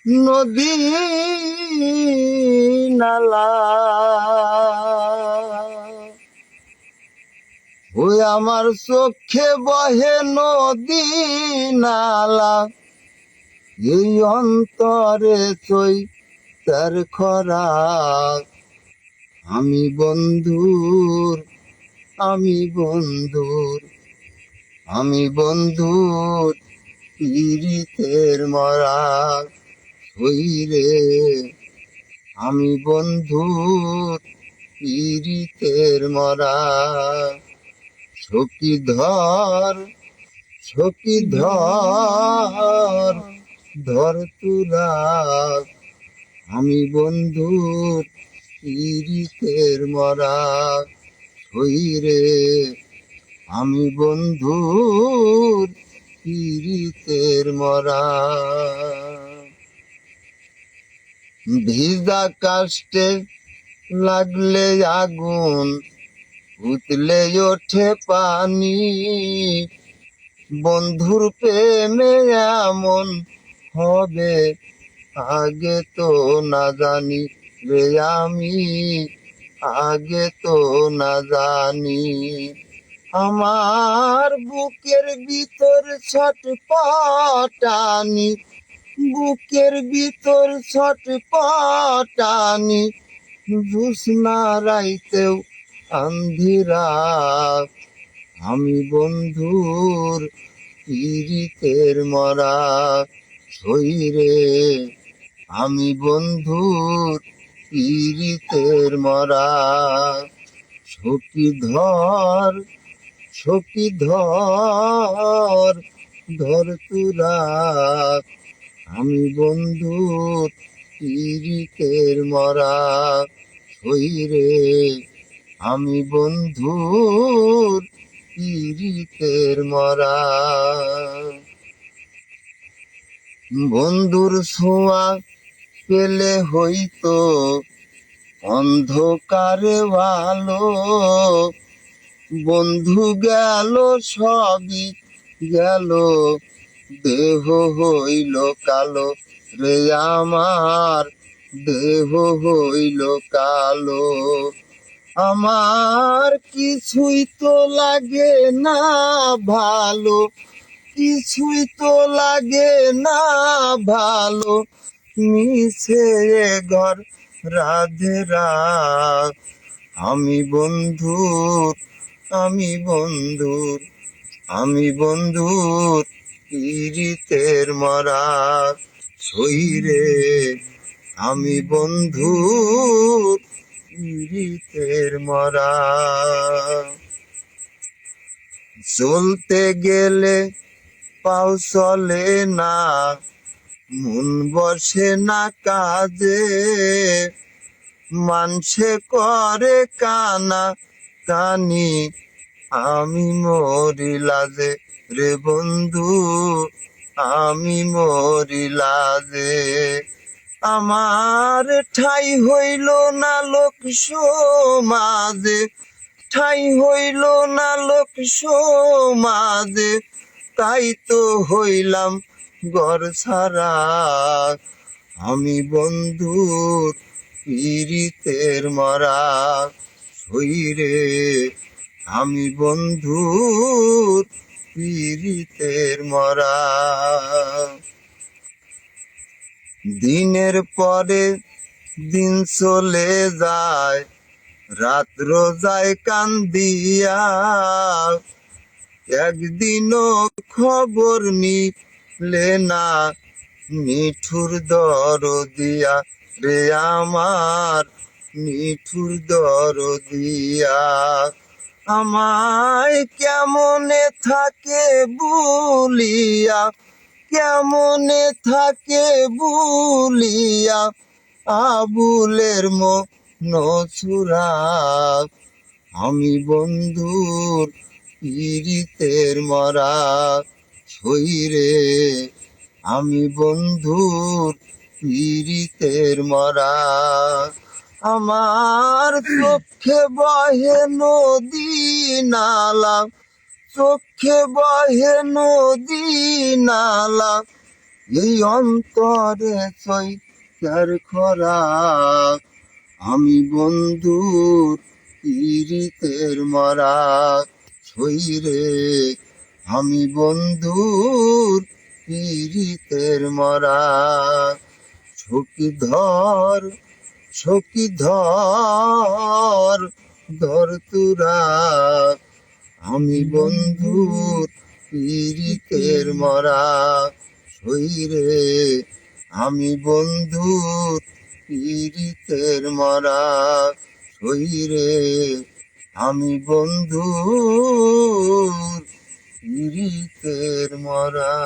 নদী নালা ওই আমার চোখে বহে নদী নালা, এই অন্তরে চই তার খরা। আমি বন্ধুর, আমি বন্ধুর, আমি বন্ধুর পীড়িতের মরা হইরে। আমি বন্ধুর পীড়িতের মরা। সখী ধর, সখী ধর, ধর তুরা। আমি বন্ধুর পীড়িতের মরা হইরে। আমি বন্ধুর পীড়িতের মরা। ভিজা কাষ্টে লাগলে আগুন, উতলে ওঠে পানি। বন্ধুর প্রেমে এমন হবে আগে তো না জানি রে আমি, আগে তো না জানি। আমার বুকের ভিতর ছটপটানি, বুকের ভিতর ছটপটানি। জ্যোৎস্না রাইতেও আন্ধিরা। আমি বন্ধুর পীড়িতের মরা শরীরে। আমি বন্ধুর পীড়িতের মরা। সখী ধর, সখী ধর, ধর তুরা। আমি বন্ধুর পীড়িতের মরা শরীরে। আমি বন্ধুর পীড়িতের মরা। বন্ধুর ছোঁয়া পেলে হইতো অন্ধকারে আলো। বন্ধু গেল সবই গেল, দেহ হইল কালো রে আমার, দেহ হইল কালো। আমার কিছুই তো লাগে না ভালো, কিছুই তো লাগে না ভালো। মিছে ঘর রাধে রাত। আমি বন্ধুর, আমি বন্ধুর, আমি বন্ধুর পীড়িতের মরা শরীরে। আমি বন্ধুর পীড়িতের মরা। চলতে গেলে পাও চলে না, মন বসে না কাজে। মানুষে করে কানা কানি, আমি মরি লাজে রে বন্ধু, আমি মরি লাজে। আমার ঠাই হইল না লোক সমাজে, ঠাই হইল না লোক সমাজে। তাই তো হইলাম ঘর ছাড়া। আমি বন্ধুর পীড়িতের মরা শরীরে। আমি বন্ধুর পীড়িতের মরা। দিনের পরে দিন চলে যায়, রাত্র যায় কান্দিয়া। একদিনও খবর নিলে না, নিঠুর দরদিয়া রে আমার, নিঠুর দরদিয়া। আমায় কেমনে থাকে বুলিয়া, কেমনে থাকে বুলিয়া। আবুলের মন ছুরা। আমি বন্ধুর পীড়িতের মরা শরীরে। আমি বন্ধুর পীড়িতের মরা। আমার চোখে বহে নদী নালা, চোখে বহে নদী নালা। এই অন্তরে চৈতার খরা, আমি বন্ধুর পীড়িতের মরা। ছইরে আমি বন্ধুর পীড়িতের মরা। সখীধর সখীধর ধর তুরা, আমি বন্ধুর পীড়িতের মরা। শরীরে আমি বন্ধুর পীড়িতের মরা। শরীরে আমি বন্ধুর পীড়িতের মরা।